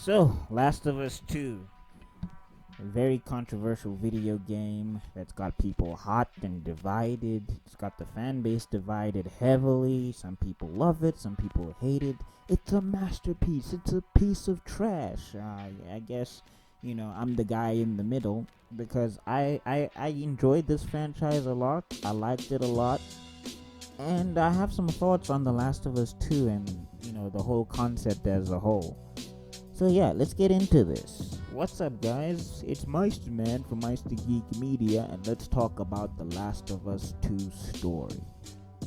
So, Last of Us 2, a very controversial video game that's got people hot and divided. It's got the fan base divided heavily. Some people love it, some people hate it. It's a masterpiece, it's a piece of trash. I guess, I'm the guy in the middle because I enjoyed this franchise a lot. I liked it a lot. And I have some thoughts on The Last of Us 2 and, the whole concept as a whole. So yeah, let's get into this. What's up, guys? It's Meister Man from Meister Geek Media, and let's talk about The Last of Us 2 story.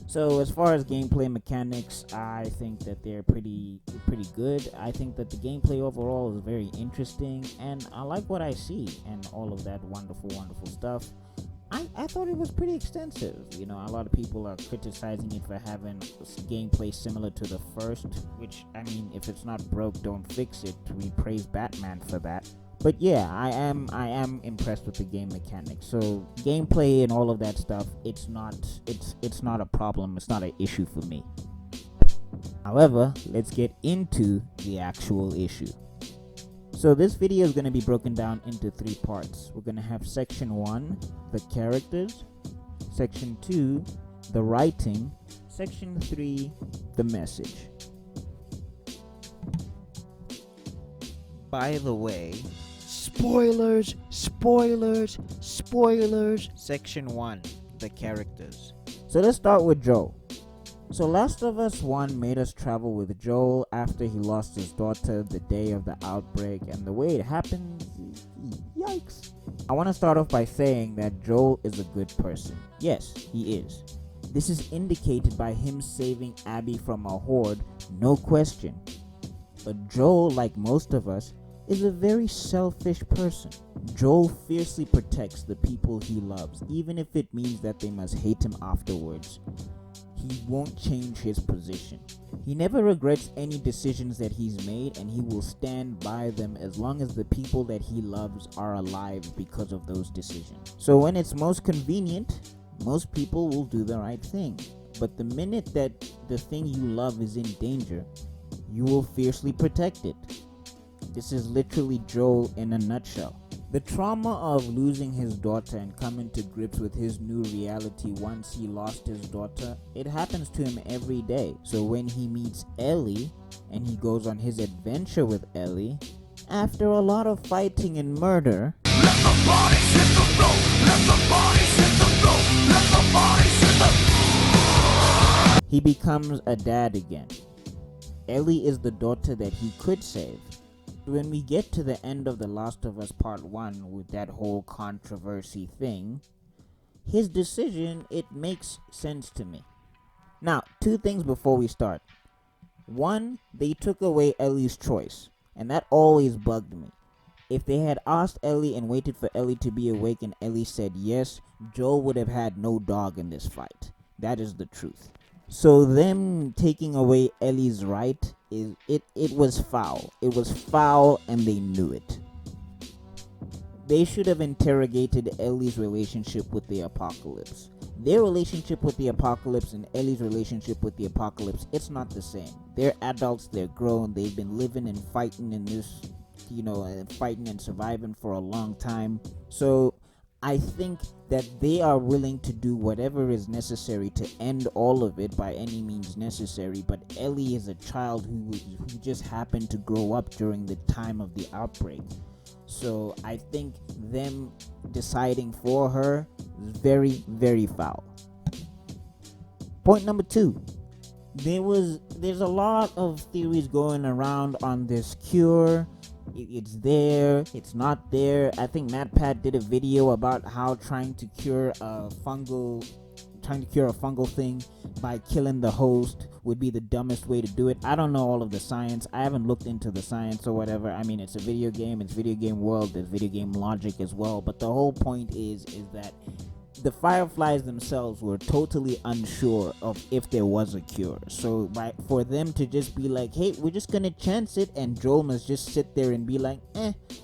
So as far as gameplay mechanics, I think that they're pretty good. I think that the gameplay overall is very interesting, and I like what I see and all of that wonderful stuff. I thought it was pretty extensive. A lot of people are criticizing it for having gameplay similar to the first, which, if it's not broke, don't fix it. We praise Batman for that. But yeah, I am impressed with the game mechanics. So gameplay and all of that stuff, it's not a problem. It's not an issue for me. However, let's get into the actual issue. So this video is going to be broken down into 3 parts. We're going to have section 1, the characters, section 2, the writing, section 3, the message. By the way, spoilers. Section 1, the characters. So let's start with Joel. So Last of Us 1 made us travel with Joel after he lost his daughter the day of the outbreak, and the way it happened, yikes. I want to start off by saying that Joel is a good person. Yes, he is. This is indicated by him saving Abby from a horde, no question. But Joel, like most of us, is a very selfish person. Joel fiercely protects the people he loves, even if it means that they must hate him afterwards. He won't change his position. He never regrets any decisions that he's made, and he will stand by them as long as the people that he loves are alive because of those decisions. So when it's most convenient, most people will do the right thing. But the minute that the thing you love is in danger, you will fiercely protect it. This is literally Joel in a nutshell. The trauma of losing his daughter and coming to grips with his new reality once he lost his daughter, it happens to him every day. So when he meets Ellie and he goes on his adventure with Ellie, after a lot of fighting and murder, he becomes a dad again. Ellie is the daughter that he could save. When we get to the end of The Last of Us Part 1 with that whole controversy thing, his decision, it makes sense to me. Now, 2 things before we start. 1, they took away Ellie's choice, and that always bugged me. If they had asked Ellie and waited for Ellie to be awake and Ellie said yes, Joel would have had no dog in this fight. That is the truth. So them taking away Ellie's right, it was foul. It was foul, and they knew it. They should have interrogated Ellie's relationship with the apocalypse. Their relationship with the apocalypse and Ellie's relationship with the apocalypse, it's not the same. They're adults, they're grown, they've been living and fighting in this, fighting and surviving for a long time. So I think that they are willing to do whatever is necessary to end all of it by any means necessary, but Ellie is a child who just happened to grow up during the time of the outbreak. So I think them deciding for her is very, very foul. Point number 2. There's a lot of theories going around on this cure. It's there, it's not there. I think MatPat did a video about how trying to cure a fungal thing by killing the host would be the dumbest way to do it. I don't know all of the science. I haven't looked into the science or whatever. It's a video game, it's video game world, there's video game logic as well. But the whole point is that the Fireflies themselves were totally unsure of if there was a cure. So for them to just be like, hey, we're just gonna chance it, and Joel must just sit there and be like,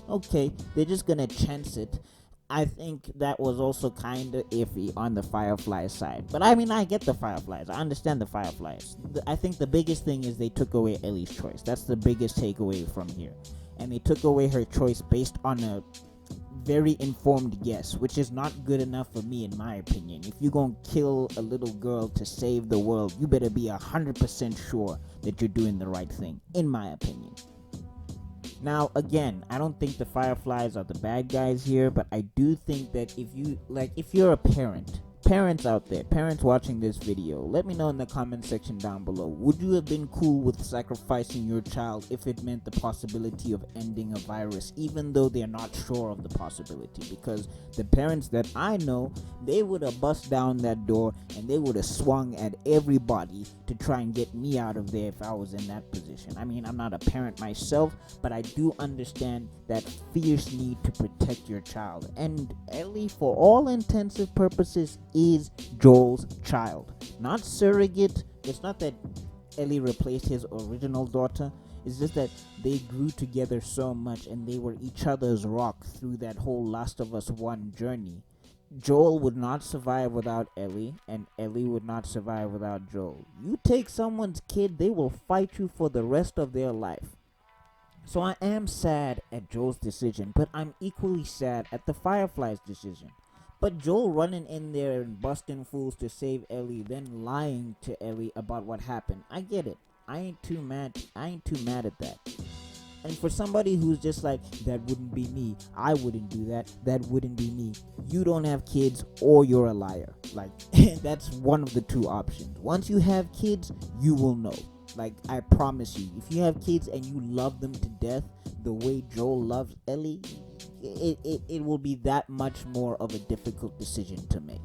okay, they're just gonna chance it. I think that was also kind of iffy on the Firefly side. But I get the Fireflies. I understand the Fireflies. I think the biggest thing is they took away Ellie's choice. That's the biggest takeaway from here. and they took away her choice based on a very informed guess, which is not good enough for me in my opinion. If you're gonna kill a little girl to save the world, you better be 100% sure that you're doing the right thing, in my opinion. Now, again, I don't think the Fireflies are the bad guys here, but I do think that if you're a parents out there, parents watching this video, let me know in the comment section down below. Would you have been cool with sacrificing your child if it meant the possibility of ending a virus, even though they're not sure of the possibility? Because the parents that I know, they would have bust down that door and they would have swung at everybody to try and get me out of there if I was in that position. I mean, I'm not a parent myself, but I do understand that fierce need to protect your child. And Ellie, for all intensive purposes, is Joel's child, not surrogate. It's not that Ellie replaced his original daughter. It's just that they grew together so much and they were each other's rock through that whole Last of Us 1 journey. Joel would not survive without Ellie, and Ellie would not survive without Joel. You take someone's kid, they will fight you for the rest of their life. So I am sad at Joel's decision, but I'm equally sad at the Fireflies' decision. But Joel running in there and busting fools to save Ellie, then lying to Ellie about what happened, I get it. I ain't too mad at that. And for somebody who's just like, that wouldn't be me, I wouldn't do that, that wouldn't be me, you don't have kids or you're a liar. Like, that's one of the two options. Once you have kids, you will know. Like, I promise you, if you have kids and you love them to death the way Joel loves Ellie, it will be that much more of a difficult decision to make.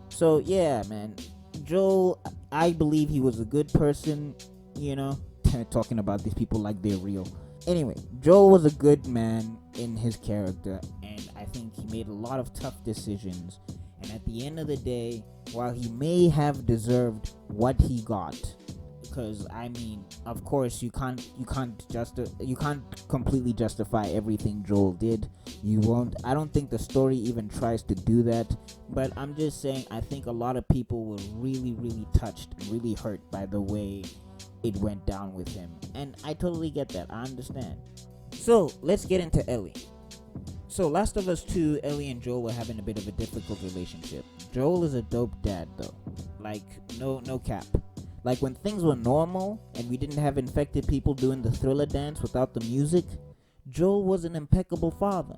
So yeah, man, Joel, I believe he was a good person, talking about these people like they're real. Anyway, Joel was a good man in his character, and I think he made a lot of tough decisions. And at the end of the day, while he may have deserved what he got, because I mean, of course, you can't completely justify everything Joel did. You won't. I don't think the story even tries to do that. But I'm just saying, I think a lot of people were really, really touched and really hurt by the way it went down with him, and I totally get that. I understand. So let's get into Ellie. So Last of Us 2, Ellie and Joel were having a bit of a difficult relationship. Joel is a dope dad though. Like, no cap. Like, when things were normal and we didn't have infected people doing the Thriller dance without the music, Joel was an impeccable father.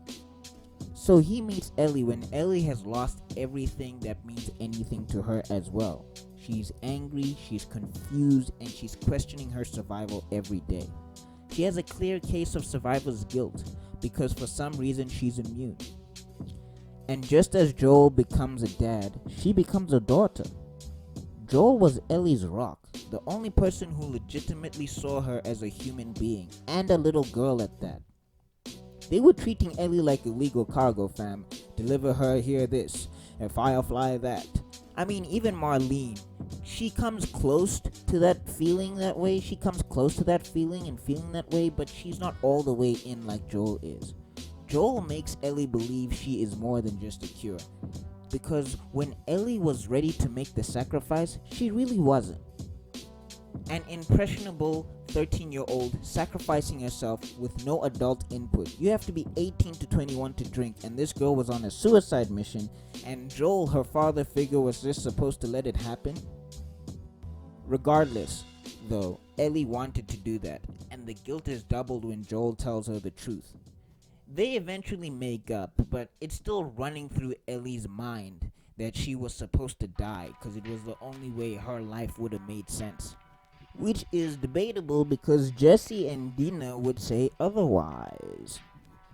So he meets Ellie when Ellie has lost everything that means anything to her as well. She's angry, she's confused, and she's questioning her survival every day. She has a clear case of survivor's guilt because for some reason she's immune. And just as Joel becomes a dad, she becomes a daughter. Joel was Ellie's rock, the only person who legitimately saw her as a human being, and a little girl at that. They were treating Ellie like illegal cargo, fam. Deliver her here this, and Firefly that. I mean, even Marlene, she comes close to that feeling that way. She comes close to that feeling and feeling that way, but she's not all the way in like Joel is. Joel makes Ellie believe she is more than just a cure. Because when Ellie was ready to make the sacrifice, she really wasn't. An impressionable 13-year-old sacrificing herself with no adult input. You have to be 18 to 21 to drink, and this girl was on a suicide mission, and Joel, her father figure, was just supposed to let it happen? Regardless, though, Ellie wanted to do that, and the guilt is doubled when Joel tells her the truth. They eventually make up, but it's still running through Ellie's mind that she was supposed to die because it was the only way her life would have made sense. Which is debatable because Jesse and Dina would say otherwise.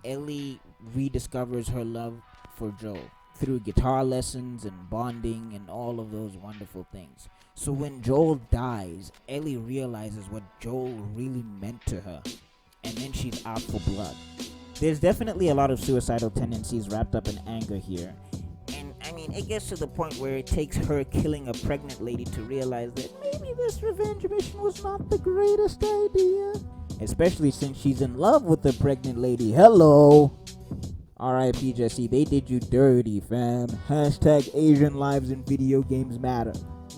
Ellie rediscovers her love for Joel through guitar lessons and bonding and all of those wonderful things. So when Joel dies, Ellie realizes what Joel really meant to her, and then she's out for blood. There's definitely a lot of suicidal tendencies wrapped up in anger here. And I mean, it gets to the point where it takes her killing a pregnant lady to realize that maybe this revenge mission was not the greatest idea. Especially since she's in love with the pregnant lady. Hello! R.I.P. Jesse, they did you dirty, fam. Hashtag Asian lives in video games matter.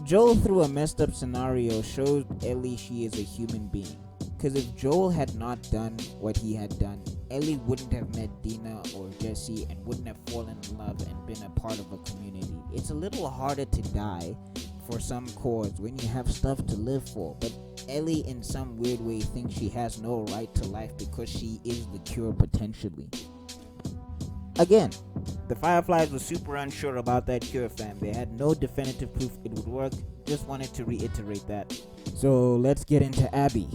Joel, through a messed up scenario, shows Ellie she is a human being. Because if Joel had not done what he had done, Ellie wouldn't have met Dina or Jesse and wouldn't have fallen in love and been a part of a community. It's a little harder to die for some cause when you have stuff to live for, but Ellie in some weird way thinks she has no right to life because she is the cure potentially. Again, the Fireflies were super unsure about that cure, fam. They had no definitive proof it would work. Just wanted to reiterate that. So let's get into Abby.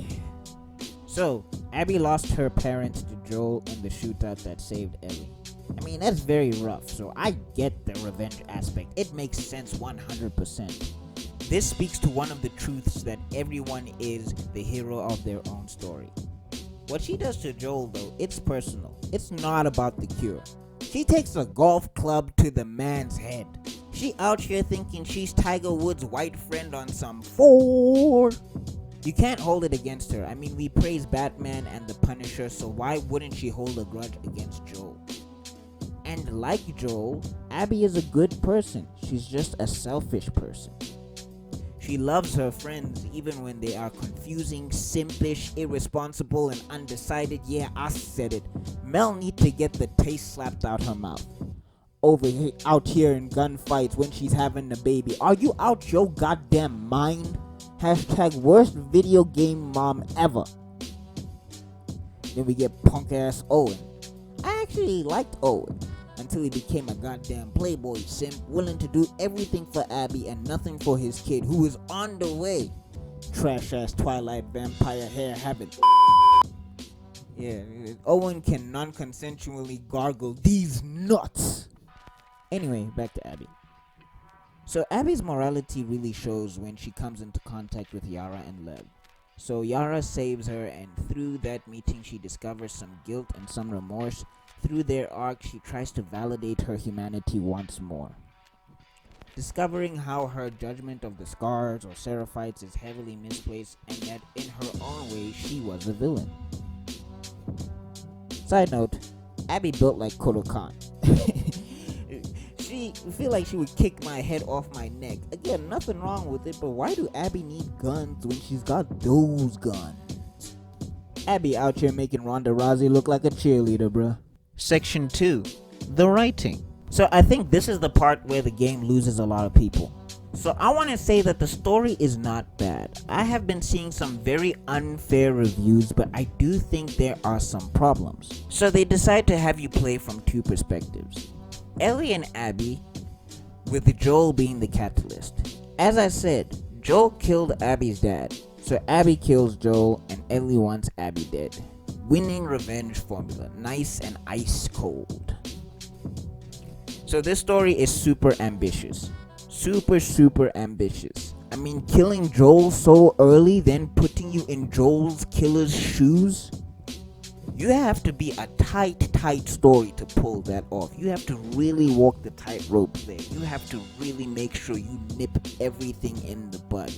So, Abby lost her parents to Joel in the shootout that saved Ellie. I mean, that's very rough, so I get the revenge aspect. It makes sense 100%. This speaks to one of the truths that everyone is the hero of their own story. What she does to Joel, though, it's personal. It's not about the cure. She takes a golf club to the man's head. She out here thinking she's Tiger Woods' white friend on some 4. You can't hold it against her. I mean, we praise Batman and the Punisher, so why wouldn't she hold a grudge against Joel? And like Joel, Abby is a good person. She's just a selfish person. She loves her friends even when they are confusing, simpish, irresponsible, and undecided. Yeah, I said it. Mel need to get the taste slapped out her mouth. Out here in gunfights when she's having a baby. Are you out your goddamn mind? Hashtag worst video game mom ever. Then we get punk ass Owen. I actually liked Owen until he became a goddamn playboy simp, willing to do everything for Abby and nothing for his kid who is on the way. Trash ass Twilight vampire hair having. Yeah, Owen can non-consensually gargle these nuts. Anyway, back to Abby. So Abby's morality really shows when she comes into contact with Yara and Lev. So Yara saves her, and through that meeting she discovers some guilt and some remorse. Through their arc, she tries to validate her humanity once more. Discovering how her judgment of the Scars or Seraphites is heavily misplaced and that in her own way she was a villain. Side note, Abby built like Kodo Khan. She feel like she would kick my head off my neck. Again, nothing wrong with it, but why do Abby need guns when she's got those guns? Abby out here making Ronda Rousey look like a cheerleader, bruh. Section 2. The writing. So I think this is the part where the game loses a lot of people. So I want to say that the story is not bad. I have been seeing some very unfair reviews, but I do think there are some problems. So they decide to have you play from two perspectives. Ellie and Abby, with Joel being the catalyst. As I said, Joel killed Abby's dad. So Abby kills Joel and Ellie wants Abby dead. Winning revenge formula. Nice and ice cold. So this story is super ambitious. Super ambitious. I mean, killing Joel so early, then putting you in Joel's killer's shoes. You have to be a tight story to pull that off. You have to really walk the tightrope there. You have to really make sure you nip everything in the bud.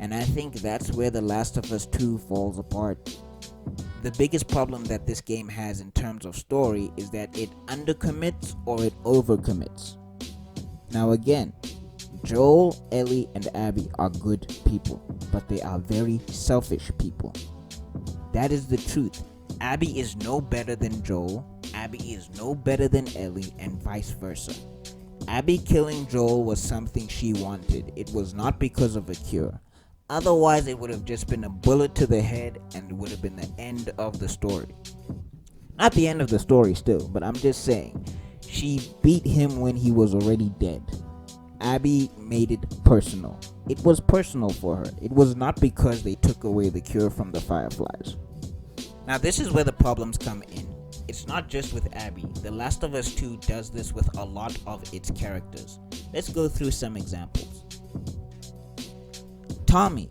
And I think that's where The Last of Us 2 falls apart. The biggest problem that this game has in terms of story is that it undercommits or it overcommits. Now again, Joel, Ellie, and Abby are good people, but they are very selfish people. That is the truth. Abby is no better than Joel, Abby is no better than Ellie, and vice versa. Abby killing Joel was something she wanted. It was not because of a cure. Otherwise, it would have just been a bullet to the head and it would have been the end of the story. Not the end of the story still, but I'm just saying. She beat him when he was already dead. Abby made it personal. It was personal for her. It was not because they took away the cure from the Fireflies. Now this is where the problems come in. It's not just with Abby. The Last of Us 2 does this with a lot of its characters. Let's go through some examples. Tommy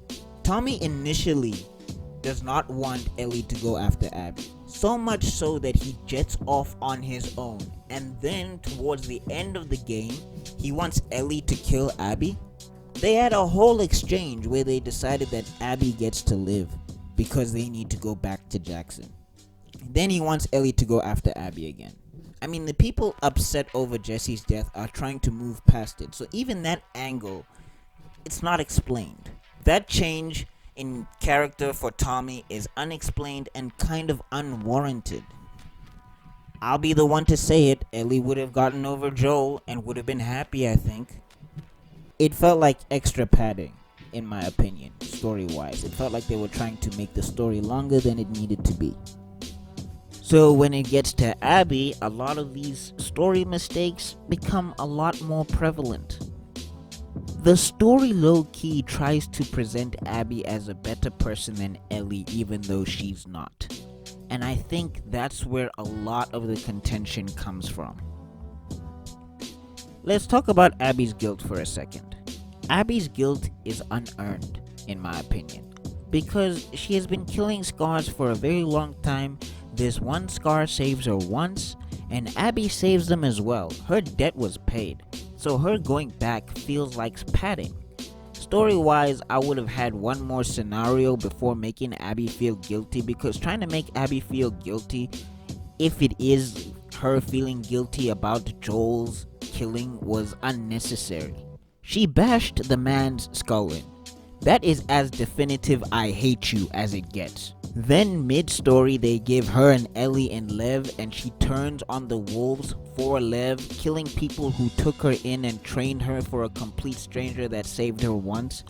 initially does not want Ellie to go after Abby. So much so that he jets off on his own. And then towards the end of the game, he wants Ellie to kill Abby. They had a whole exchange where they decided that Abby gets to live because they need to go back to Jackson. Then he wants Ellie to go after Abby again. I mean, the people upset over Jesse's death are trying to move past it. So even that angle, it's not explained. That change in character for Tommy is unexplained and kind of unwarranted. I'll be the one to say it, Ellie would have gotten over Joel and would have been happy, I think. It felt like extra padding, in my opinion, story-wise. It felt like they were trying to make the story longer than it needed to be. So when it gets to Abby, a lot of these story mistakes become a lot more prevalent. The story low-key tries to present Abby as a better person than Ellie, even though she's not. And I think that's where a lot of the contention comes from. Let's talk about Abby's guilt for a second. Abby's guilt is unearned, in my opinion, because she has been killing scars for a very long time. This one scar saves her once, and Abby saves them as well. Her debt was paid, so her going back feels like padding. Story-wise, I would have had one more scenario before making Abby feel guilty, because trying to make Abby feel guilty, if it is her feeling guilty about Joel's killing, was unnecessary. She bashed the man's skull in. That is as definitive "I hate you" as it gets. Then mid-story they give her and Ellie and Lev, and she turns on the wolves for Lev, killing people who took her in and trained her for a complete stranger that saved her once.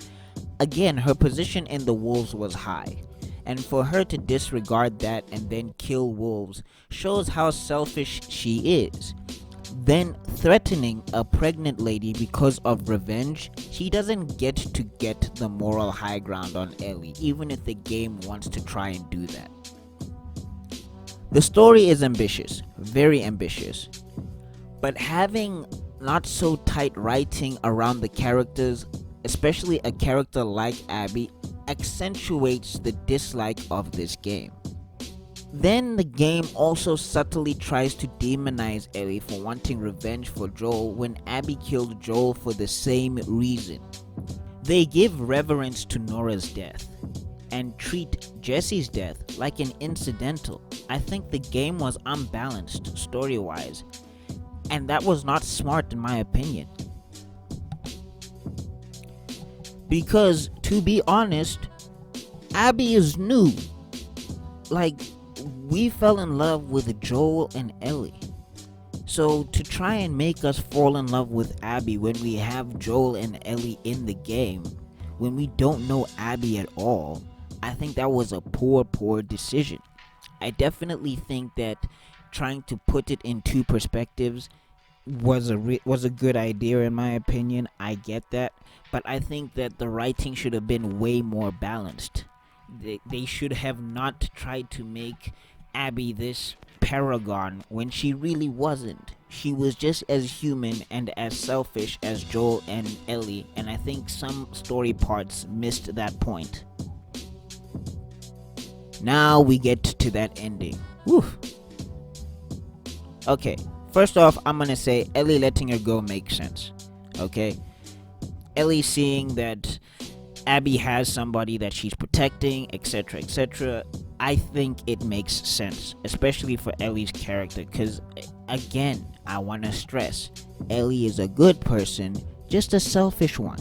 Again, her position in the wolves was high, and for her to disregard that and then kill wolves shows how selfish she is. Then threatening a pregnant lady because of revenge, she doesn't get to get the moral high ground on Ellie, even if the game wants to try and do that. The story is ambitious, very ambitious, but having not so tight writing around the characters, especially a character like Abby, accentuates the dislike of this game. Then the game also subtly tries to demonize Ellie for wanting revenge for Joel when Abby killed Joel for the same reason. They give reverence to Nora's death and treat Jesse's death like an incidental. I think the game was unbalanced story-wise, and that was not smart in my opinion. Because, to be honest, Abby is new. Like, we fell in love with Joel and Ellie. So to try and make us fall in love with Abby when we have Joel and Ellie in the game, when we don't know Abby at all, I think that was a poor decision. I definitely think that trying to put it in two perspectives was a good idea in my opinion. I get that, but I think that the writing should have been way more balanced. They should have not tried to make Abby this paragon when she really wasn't. She was just as human and as selfish as Joel and Ellie, and I think some story parts missed that point. Now we get to that ending. Woof. Okay, first off, I'm gonna say Ellie letting her go makes sense. Okay? Ellie seeing that Abby has somebody that she's protecting, etc., etc. I think it makes sense, especially for Ellie's character, because, again, I want to stress, Ellie is a good person, just a selfish one.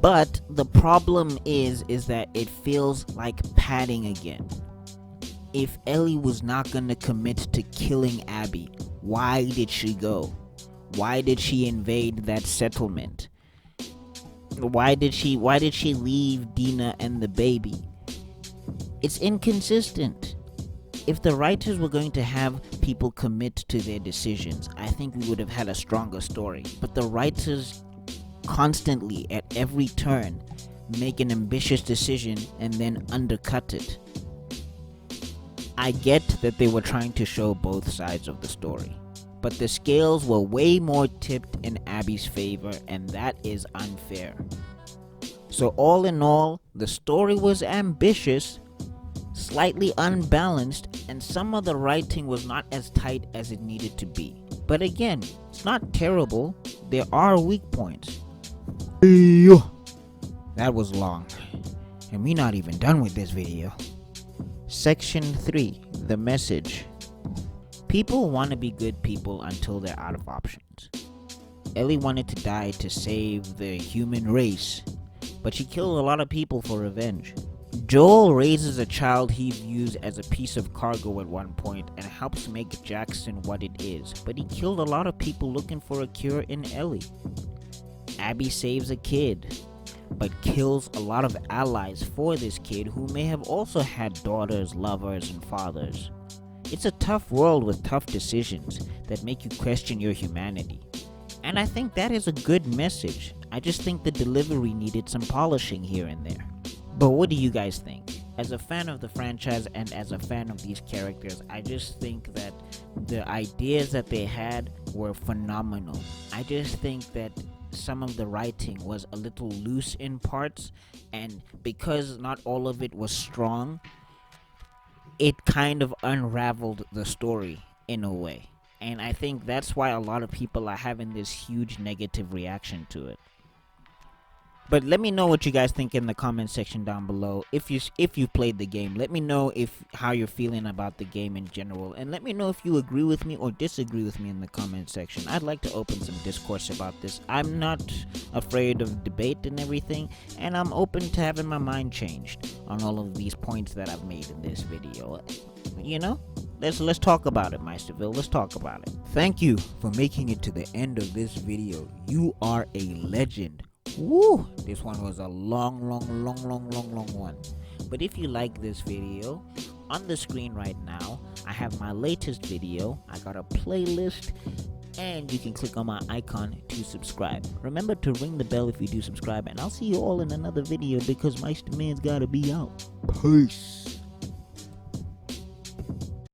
But the problem is that it feels like padding again. If Ellie was not going to commit to killing Abby, why did she go? Why did she invade that settlement? Why did she leave Dina and the baby? It's inconsistent. If the writers were going to have people commit to their decisions, I think we would have had a stronger story. But the writers constantly, at every turn, make an ambitious decision and then undercut it. I get that they were trying to show both sides of the story, but the scales were way more tipped in Abby's favor, and that is unfair. So all in all, the story was ambitious, slightly unbalanced, and some of the writing was not as tight as it needed to be. But again, it's not terrible. There are weak points. That was long, and we're not even done with this video. Section 3, the message. People want to be good people until they're out of options. Ellie wanted to die to save the human race, but she killed a lot of people for revenge. Joel raises a child he views as a piece of cargo at one point and helps make Jackson what it is, but he killed a lot of people looking for a cure in Ellie. Abby saves a kid, but kills a lot of allies for this kid who may have also had daughters, lovers, and fathers. It's a tough world with tough decisions that make you question your humanity. And I think that is a good message. I just think the delivery needed some polishing here and there. But what do you guys think? As a fan of the franchise and as a fan of these characters, I just think that the ideas that they had were phenomenal. I just think that some of the writing was a little loose in parts, and because not all of it was strong, it kind of unraveled the story in a way. And I think that's why a lot of people are having this huge negative reaction to it. But let me know what you guys think in the comment section down below. If you've played the game, let me know how you're feeling about the game in general, and let me know if you agree with me or disagree with me in the comment section. I'd like to open some discourse about this. I'm not afraid of debate and everything, and I'm open to having my mind changed on all of these points that I've made in this video. You know, let's talk about it, Meisterville. Let's talk about it. Thank you for making it to the end of this video. You are a legend. Woo! This one was a long one. But if you like this video, on the screen right now, I have my latest video. I got a playlist, and you can click on my icon to subscribe. Remember to ring the bell if you do subscribe, and I'll see you all in another video because Meister Man's gotta be out. Peace.